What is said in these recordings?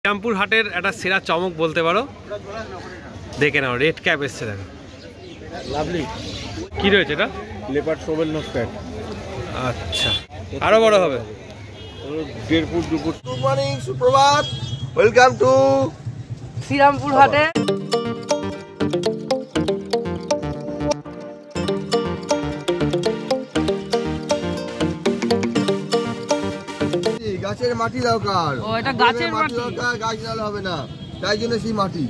শ্রীরামপুর হাটের একটা সেরা চমক বলতে পারো, দেখে নাও রেড ক্যাপ এসছে, দেখো লাভলি। কি রয়েছে এটা? Leopard shovel nose cat. আচ্ছা, আরো বড় হবে, 1.5 ফুট 2 ফুট। গুড মর্নিং, সুপ্রভাত, ওয়েলকাম টু শ্রীরামপুর হাটে। গাছের মাটি দরকার। ও, এটা গাছের মাটি দরকার, গাছ নালে হবে না, তাই জন্য সেই মাটি।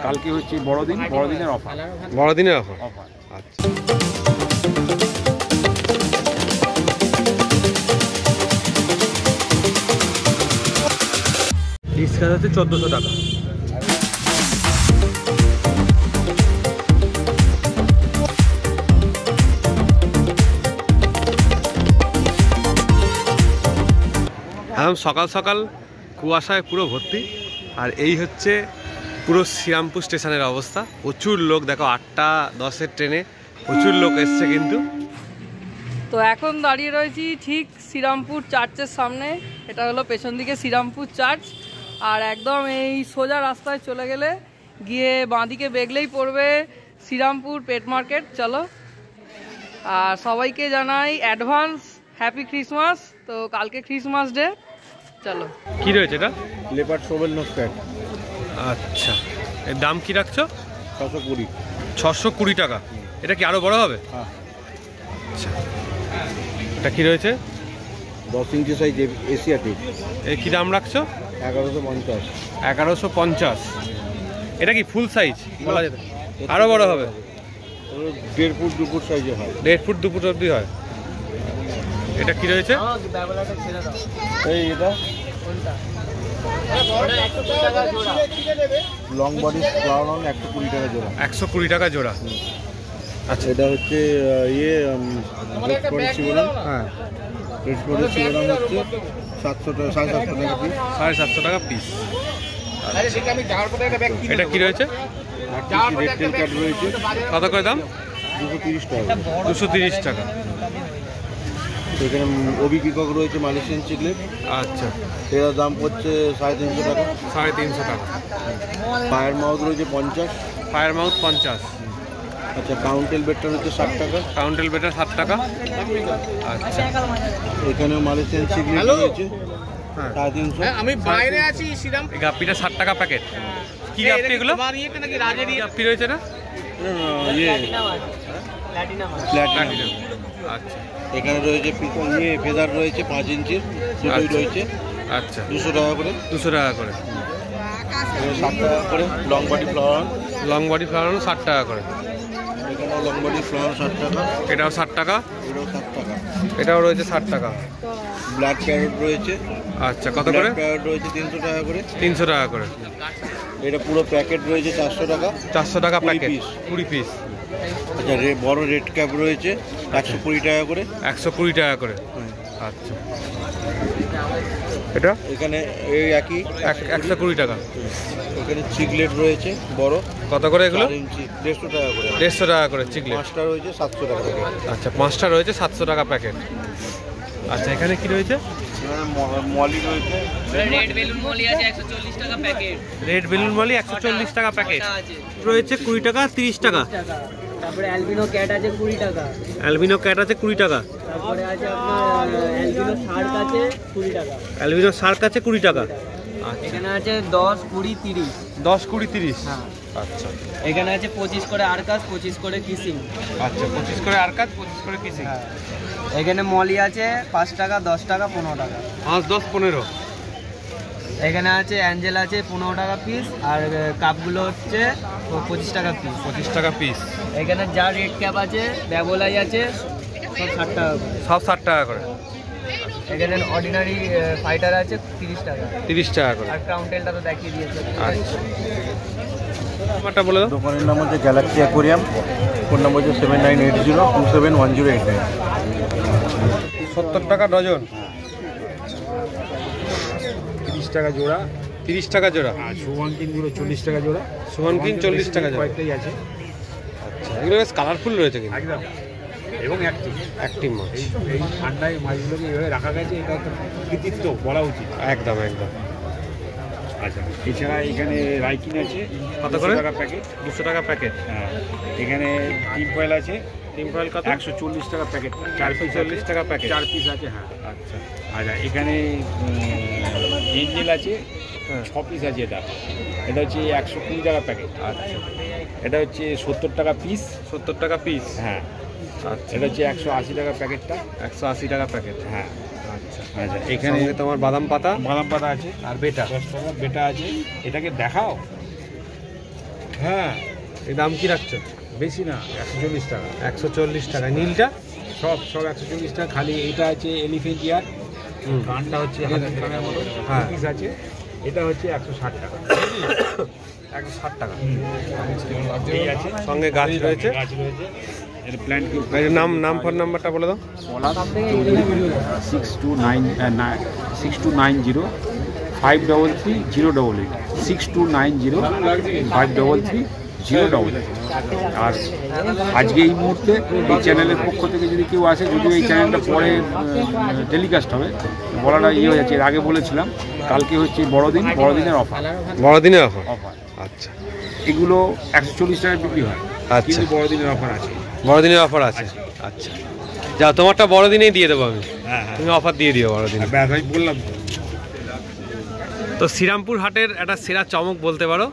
কালকে হচ্ছে বড়দিন, বড়দিনের অফার। বড়দিনের অফার। আচ্ছা, ডিসকাউন্ট হচ্ছে 1400 টাকা। একদম সকাল সকাল কুয়াশায় পুরো ভর্তি, আর এই হচ্ছে পুরো শ্রীরামপুর স্টেশনের অবস্থা। প্রচুর লোক, দেখো 8টা 10-এর ট্রেনে প্রচুর লোক এসছে কিন্তু। তো এখন দাঁড়িয়ে রয়েছি ঠিক শ্রীরামপুর চার্চের সামনে। এটা হলো পেছন দিকে শ্রীরামপুর চার্চ, আর একদম এই সোজা রাস্তায় চলে গেলে গিয়ে বাঁদিকে বেগলেই পড়বে শ্রীরামপুর পেট মার্কেট। চলো, আর সবাইকে জানাই অ্যাডভান্স হ্যাপি ক্রিসমাস। তো কালকে ক্রিসমাস ডে। চলো, কি রয়েছে এটা? Leopard shovel nose cat. আচ্ছা, এর দাম কি রাখছো? 620। 620 টাকা। এটা কি আরো বড় হবে? হ্যাঁ। আচ্ছা, এটা কি রয়েছে? 10 ইঞ্চি সাইজ এশিয়াটিক। এই কি দাম রাখছো? 1150। 1150। এটা কি ফুল সাইজ বলা যেতে? আরো বড় হবে? 1.5 ফুট 2 ফুট সাইজে হয়। 1.5 ফুট 2 ফুট অবধি হয়। এটা কি রয়েছে? এই এটা লং বডি ফ্লাওয়ার অন 120 টাকা জোড়া। 120 টাকা জোড়া। আচ্ছা, এটা হচ্ছে রেড স্পটেড শিবরাম। হ্যাঁ, রেড স্পটেড শিবরাম হচ্ছে 700 টাকা, 750 টাকা পিস। 750 টাকা পিস। এটা কি রয়েছে? রেড টেল ক্যাট রয়েছে। কত করে দাম? 230 টাকা। 230 টাকা। এখানে ওবি পিকক রয়েছে, মালয়েশিয়ান চিকলেট। আচ্ছা, এটার দাম পড়ছে 350 টাকা। 350 টাকা। ফায়ার মাউথ রয়েছে 50। Fire mouth 50। আচ্ছা, কাউন্টেল বেডটা হচ্ছে 60 টাকা। কাউন্টেল বেটার 60 টাকা। আচ্ছা, এখানেও মালয়েশিয়ান চিকলেট রয়েছে 350। আমি বাইরে আছি শ্রীরাম। এই গাপ্পিটা 60 টাকা প্যাকেট। কি গাপ্পি এগুলো? নাকি রাজের গাপ্পি রয়েছে না? প্ল্যাটিনাম। আচ্ছা, এখানে রয়েছে ফেদার রয়েছে 5 ইঞ্চির, দুটোই রয়েছে। আচ্ছা, 200 টাকা করে। 200 টাকা করে। 60 টাকা করে। Long body flower, long body flower 60 টাকা করে। এখানে লং বডি ফ্লাওয়ার 60 টাকা। এটাও 60 টাকা। এটাও 60 টাকা। এটাও রয়েছে 60 টাকা। ব্ল্যাক প্যারট রয়েছে। আচ্ছা, কত করে? প্যারট রয়েছে 300 টাকা করে। 300 টাকা করে। এটা পুরো প্যাকেট রয়েছে 400 টাকা। 400 টাকা 20 প্যাকেট, পিস। 20 পিস। আচ্ছা, বড় রেড ক্যাপ রয়েছে 120 টাকা করে। 120 টাকা করে। আচ্ছা, এটা এখানে এই একই 120 টাকা। এখানে চিকলেট রয়েছে বড়। কত করে এগুলো? 4 ইঞ্চি 150 টাকা করে। 150 টাকা করে চিকলেট। 5টা রয়েছে 700 টাকা করে। আচ্ছা, 5টা রয়েছে 700 টাকা প্যাকেট। আচ্ছা, এখানে কি রয়েছে? মলি রয়েছে। রেড বেলুন মলি আছে 140 টাকা প্যাকেট। রেড বেলুন মলি 140 টাকা প্যাকেট রয়েছে। 20 টাকা, 30 টাকা। তারপরে অ্যালবিনো ক্যাট আছে 20 টাকা। অ্যালবিনো ক্যাট আছে 20 টাকা। তারপরে আছে আপনার অ্যালবিনো শার্ক আছে 20 টাকা। অ্যালবিনো শার্ক আছে 20 টাকা। আচ্ছা, এখানে আছে 10, 20, 30। 10, 20, 30। হ্যাঁ। আচ্ছা, এখানে আছে 25 করে আরকাস, 25 করে কিসিং। আচ্ছা, 25 করে আরকাজ, 25 করে কিসিং। এখানে মলি আছে 5 টাকা, 10 টাকা, 15 টাকা। 5, 10, 15। এখানে আছে অ্যাঞ্জেল আছে 15 টাকা পিস, আর কাপগুলো হচ্ছে 25 টাকা পিস। 25 টাকা পিস। এখানে যা রেড ক্যাপ আছে, ব্যাবোলাই আছে, সব 60 টাকা করে। সব 60 টাকা করে। এখানে অর্ডিনারি ফাইটার আছে 30 টাকা। 30 টাকা করে। আর ক্রাউনটেলটা তো দেখিয়ে দিয়েছে। আচ্ছা, নাম্বারটা বলে দাও। দোকানের নাম হচ্ছে গ্যালাক্সি অ্যাকোরিয়াম। ফোন নাম্বার হচ্ছে 7980271089। 70 টাকা ডজন। 30 টাকা জোড়া। 30 টাকা জোড়া। আর সোয়ান কিনগুলো 40 টাকা জোড়া। সোয়ান কিং 40 টাকা জোড়া। কয়েকটাই আছে। এগুলো বেশ কালারফুল রয়েছে কিন্তু, একদম, এবং অ্যাক্টিভ মাছ। এই ঠান্ডায় মাছগুলোকে এইভাবে রাখা গেছে, এটা একটা কৃতিত্ব বলা উচিত। একদম একদম। আচ্ছা, এছাড়া এখানে রাইকিন আছে কত করে? 200 টাকা প্যাকেট। 200 টাকা প্যাকেট। হ্যাঁ, এখানে টিম ফয়েল আছে, ডিম ফয়েল কত? 140 টাকা প্যাকেট, 4 পিস 140 টাকা প্যাকেট। 4 পিস আছে। হ্যাঁ, আচ্ছা আচ্ছা, এখানে এঞ্জেল আছে, হ্যাঁ 6 পিস আছে। এটা হচ্ছে 120 টাকা প্যাকেট। আচ্ছা, এটা হচ্ছে 70 টাকা পিস। 70 টাকা পিস। হ্যাঁ, আচ্ছা, এটা হচ্ছে 180 টাকা প্যাকেটটা। 180 টাকা প্যাকেট। হ্যাঁ, আচ্ছা, আচ্ছা, এখানে এখানে তোমার বাদাম পাতা বাদাম পাতা আছে, আর বেটা। 10 টাকা বেটা আছে। এটাকে দেখাও। হ্যাঁ, এই দাম কি রাখছো? বেশি না, 140 টাকা। 140 টাকা। নীলটা? সব 140 টাকা। খালি এটা আছে এলিফেন্ট ইয়ার, হুম, কানটা হচ্ছে হাতের কানের মতো, হ্যাঁ। পিস আছে। এটা হচ্ছে 160 টাকা। 160 টাকা। এই আছে, সঙ্গে গাছ রয়েছে। গাছ রয়েছে। এর প্ল্যান্ট কি এই যে নাম ফোন নাম্বারটা বলে দাও। 6290 533 088, 6290 533 088। আর আজকে এই মুহূর্তে এই চ্যানেলের পক্ষ থেকে যদি কেউ আসে, যদিও এই চ্যানেলটা পরে টেলিকাস্ট হবে, বলাটা হয়ে যাচ্ছে। এর আগে বলেছিলাম, কালকে হচ্ছে বড়দিনের অফার। বড়দিনের অফার? অফার আচ্ছা, এগুলো 140 টাকায় বিক্রি হয়, আচ্ছা। কিন্তু বড়দিনের অফার আছে। বড়দিনের অফার আছে? আচ্ছা, যা তোমারটা বড়দিনেই দিয়ে দেবো আমি। হ্যাঁ, হ্যাঁ, তুমি অফার দিয়ে দিও বড়দিনে। ব্যাস, আমি বললাম। তো শ্রীরামপুর হাটের একটা সেরা চমক বলতে পারো,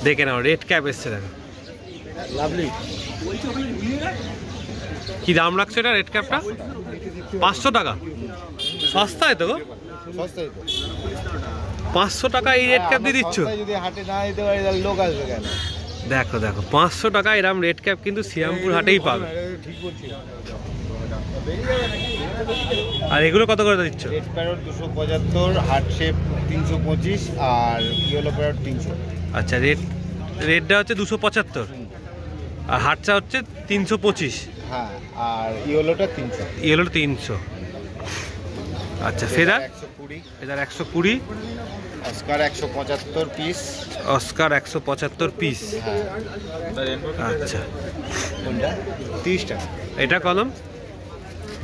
দেখে নাও, রেড ক্যাপ এসছে দেখো। লাভলি। কি দাম রাখছো এটা রেড ক্যাপটা? 500 টাকা। সস্তায় তো গো, সস্তায় তো। 500 টাকা এই রেড ক্যাপ দিয়ে দিচ্ছ? যদি হাটে না দিতে পারি তাহলে লোক আসবে কেন? দেখো দেখো, 500 টাকা এরম রেড ক্যাপ কিন্তু শ্রীরামপুর হাটেই পাবে। ঠিক বলছি। আর এগুলো কত করে দিচ্ছ? রেড প্যারট 275, হার্ট শেপ 325, আর ইয়েলো প্যারট 300। আচ্ছা, রেডটা হচ্ছে 275 আর হাটটা হচ্ছে 325। হ্যাঁ, আর ইয়েলোটা 300। ইয়েলোর 300। আচ্ছা, feather? 120। Feather 120। Oscar 175 piece. Oscar 175 piece. হ্যাঁ, আচ্ছা, কোনটা 30 টাকা। এটা কলম?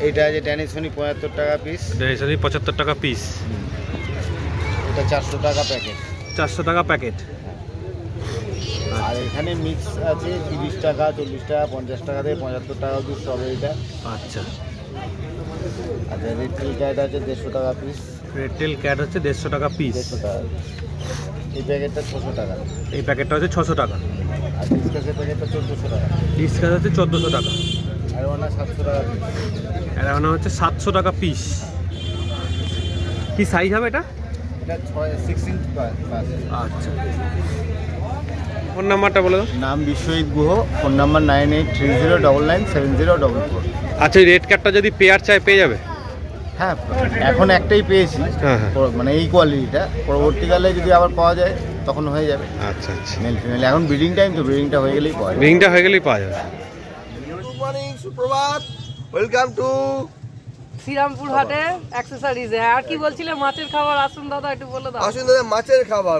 এইটা আছে ড্যানিসনি 75 টাকা পিস। 75 টাকা পিস। এটা 400 টাকা প্যাকেট। 400 টাকা প্যাকেট। আর এখানে মিক্স আছে 30 টাকা, 40 টাকা, 50 টাকা থেকে 75 টাকা অবধি স্ট্রবেরিটা। আচ্ছা, আচ্ছা, রেড টেল ক্যাট আছে 150 টাকা পিস। রেড টেল ক্যাট হচ্ছে 150 টাকা পিস। 150 টাকা। এই প্যাকেটটা 600 টাকা। এই প্যাকেটটা হচ্ছে 600 টাকা। আর ডিসকাসের প্যাকেটটা 1400 টাকা। ডিসকাস হচ্ছে 1400 টাকা। আর ওনা 700 টাকা পিস। এটা হচ্ছে 700 টাকা পিস। কি সাইজ হবে এটা? এটা 6 ইঞ্চ প্লাস। আচ্ছা, ফোন নাম্বারটা বলে দাও। নাম বিশ্বজিৎ গুহ, ফোন নাম্বার 9830997044। আচ্ছা, এই রেড ক্যাপটা যদি পেয়ার চাই পেয়ে যাবে? হ্যাঁ, এখন একটাই পেয়েছি, হ্যাঁ হ্যাঁ। মানে এই কোয়ালিটিটা। পরবর্তীকালে যদি আবার পাওয়া যায় তখন হয়ে যাবে আচ্ছা আচ্ছা, মেল ফিমেল। এখন ব্রিডিং টাইম তো, ব্রিডিংটা হয়ে গেলেই পাওয়া যাবে। রিংটা হয়ে গেলেই পাওয়া যাবে। গুড মর্নিং, সুপ্রভাত, ওয়েলকাম টু শ্রীরামপুর হাটে অ্যাক্সেসরিজ। আর কি বলছিলে, মাছের খাবার আসুন দাদা, একটু বলে দাও। আসুন দাদা। মাছের খাবার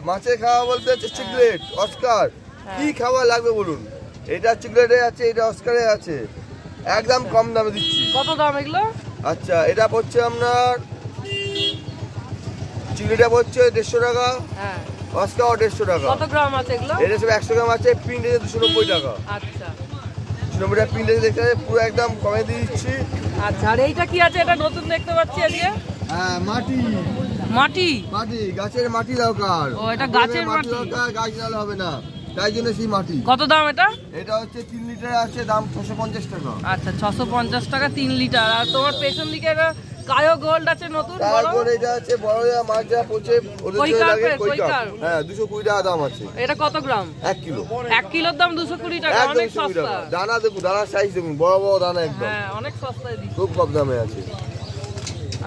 বলতে হচ্ছে চিকলেট, অস্কার। কি খাবার লাগবে বলুন? এটা চিকলেটে আছে, এটা অস্কারে আছে, একদম কম দামে দিচ্ছি। কত দাম এগুলো? আচ্ছা, এটা পড়ছে আপনার, চিকলেটটা পড়ছে 150 টাকা, হ্যাঁ, অস্কার 150 টাকা। কত গ্রাম আছে এগুলো? এটা সব 100 গ্রাম আছে, প্রিন্ট আছে 290 টাকা। আচ্ছা 290 টাকা প্রিন্ট আছে, দেখতে হবে পুরো একদম কমে দিয়ে দিচ্ছি। আচ্ছা। আর এইটা কি আছে? এটা নতুন দেখতে পাচ্ছি আজকে। হ্যাঁ, মাটি গাছের মাটি দরকার। ও, এটা গাছের মাটি দরকার, গাছ নাহলে হবে না, তাই জন্য সেই মাটি। কত দাম এটা? এটা হচ্ছে 3 লিটার আছে, দাম 650 টাকা। আচ্ছা, 650 টাকা 3 লিটার। আর তোমার পেছন দিকে এটা কায়ো গোল্ড আছে নতুন বড়। তারপর এটা আছে বড় মাছ যা পচে ওদের জন্য কৈকার লাগে, পেট, কৈকার। হ্যাঁ, 220 টাকা দাম আছে। এটা কত গ্রাম? 1 কিলো। 1 কিলোর দাম 220 টাকা, একদম অনেক 220 সস্তা। টাকা। দানা দেখুন, দানার সাইজ দেখুন, বড় বড় দানা একদম, হ্যাঁ, অনেক সস্তায় দিচ্ছি। খুব কম দামে আছে।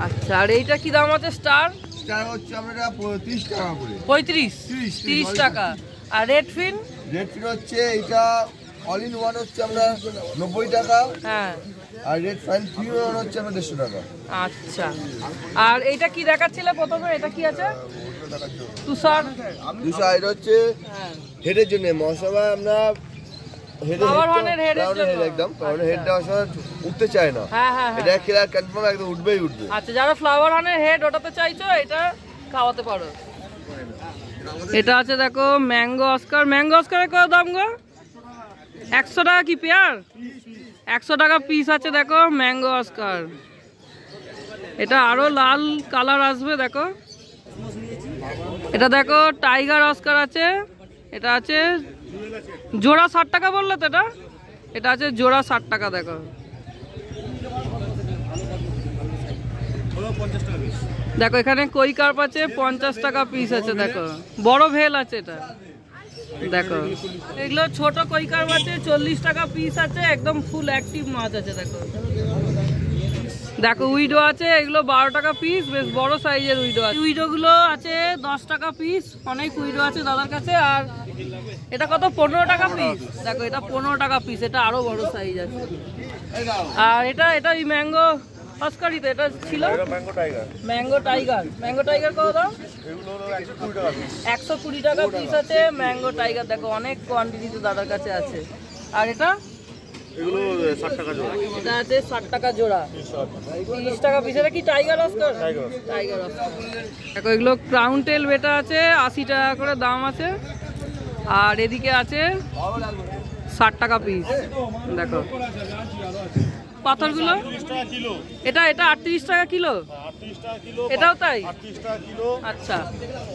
আচ্ছা, আর এইটা কি দাম আছে? স্টার স্টার হচ্ছে আমরা 30 টাকা করে। 30 টাকা। আর রেড ফিন? রেড ফিন হচ্ছে এটা অল ইন ওয়ান হচ্ছে আমরা 90 টাকা। হ্যাঁ, আর রেড ফাইন 3 ওয়ান হচ্ছে আমরা 150 টাকা। আচ্ছা। আর এইটা কি দেখাচ্ছিলে প্রথমে? এটা কি আছে? তুষার। 200 এটা হচ্ছে হ্যাঁ, হেডের জন্য মশলা আমরা Flower horn এর head এর Flower horn এর head জন্য। একদম কারণ আচ্ছা। হেডটা আসলে উঠতে চায় না। হ্যাঁ হ্যাঁ হ্যাঁ। এটা খেলে কনফার্ম একদম উঠবেই উঠবে। আচ্ছা, যারা ফ্লাওয়ার হানের হেড ওটাতে চাইছো এটা খাওয়াতে পারো। এটা আছে দেখো ম্যাঙ্গো অস্কার। ম্যাঙ্গো অস্কারের কত দাম গো? 100 টাকা কি পেয়ার? 100 টাকা পিস আছে দেখো ম্যাঙ্গো অস্কার। এটা আরো লাল কালার আসবে দেখো। এটা দেখো টাইগার অস্কার আছে। এটা আছে জোড়া 60 টাকা বললে তো এটা? এটা আছে জোড়া 60 টাকা দেখো। দেখো এখানে কই কার্প আছে 50 টাকা পিস আছে দেখো। বড় ভেল আছে এটা দেখো। এগুলো ছোট কই কার্প আছে 40 টাকা পিস আছে, একদম ফুল অ্যাক্টিভ মাছ আছে দেখো। দেখো উইডো আছে, এগুলো 12 টাকা পিস, বেশ বড় সাইজের উইডো আছে। উইডো গুলো আছে 10 টাকা পিস, অনেক উইডো আছে দাদার কাছে। আর এটা কত? 15 টাকা পিস দেখো। এটা 15 টাকা পিস, এটা আরো বড় সাইজ আছে। আর এটা এই ম্যাঙ্গো অস্কারই তো এটা ছিল। Mango tiger. Mango tiger. Mango tiger কত দাম? এগুলো হলো 120 টাকা পিস। 120 টাকা পিস আছে ম্যাঙ্গো টাইগার দেখো। অনেক কোয়ান্টিটিতে দাদার কাছে আছে। আর এটা এগুলো 60 টাকা জোড়া। এটা আছে 60 টাকা জোড়া, 30 টাকা পিস। এটা কি টাইগার অস্কার? টাইগার অস্কার দেখো। এগুলো ক্রাউন টেল বেটা আছে, 80 টাকা করে দাম আছে। আর এদিকে আছে 60 টাকা পিস দেখো। পাথরগুলো এটা 38 টাকা কিলো। এটাও তাই? আচ্ছা।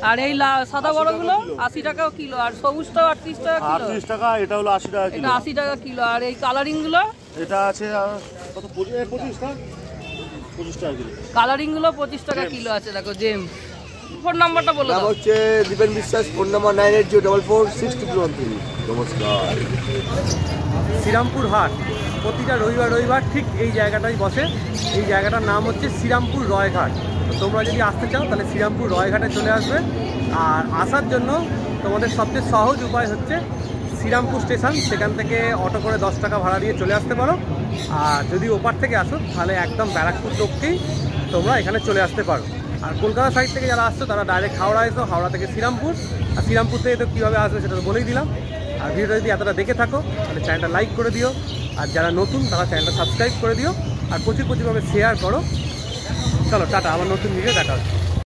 আর এই সাদা বড়গুলো 80 টাকা কিলো। আর সবুজটাও 38 টাকা কিলো। 38 টাকা, এটা হলো 80 টাকা কিলো। এটা 80 টাকা কিলো। আর এই কালারিং গুলো? এটা আছে কত? 25 টাকা কিলো। কালারিং গুলো 25 টাকা কিলো আছে দেখো। জেম। ফোন নাম্বারটা বলে নাম দাও। হচ্ছে দীপেন বিশ্বাস, ফোন নাম্বার 9804462213। নমস্কার। শ্রীরামপুর হাট প্রতিটা রবিবার ঠিক এই জায়গাটাই বসে। এই জায়গাটার নাম হচ্ছে শ্রীরামপুর রয়ঘাট। তো তোমরা যদি আসতে চাও তাহলে শ্রীরামপুর রয়ঘাটে চলে আসবে। আর আসার জন্য তোমাদের সবচেয়ে সহজ উপায় হচ্ছে শ্রীরামপুর স্টেশন, সেখান থেকে অটো করে 10 টাকা ভাড়া দিয়ে চলে আসতে পারো। আর যদি ওপার থেকে আসো তাহলে একদম ব্যারাকপুর টপকেই তোমরা এখানে চলে আসতে পারো। আর কলকাতা সাইড থেকে যারা আসছো তারা ডাইরেক্ট হাওড়া এসো, হাওড়া থেকে শ্রীরামপুর। আর শ্রীরামপুর থেকে তো কীভাবে আসবে সেটা তো বলেই দিলাম। আর ভিডিওটা যদি এতটা দেখে থাকো তাহলে চ্যানেলটা লাইক করে দিও। আর যারা নতুন তারা চ্যানেলটা সাবস্ক্রাইব করে দিও। আর প্রচুরভাবে শেয়ার করো। চলো টাটা, আবার নতুন ভিডিও দেখা হচ্ছে।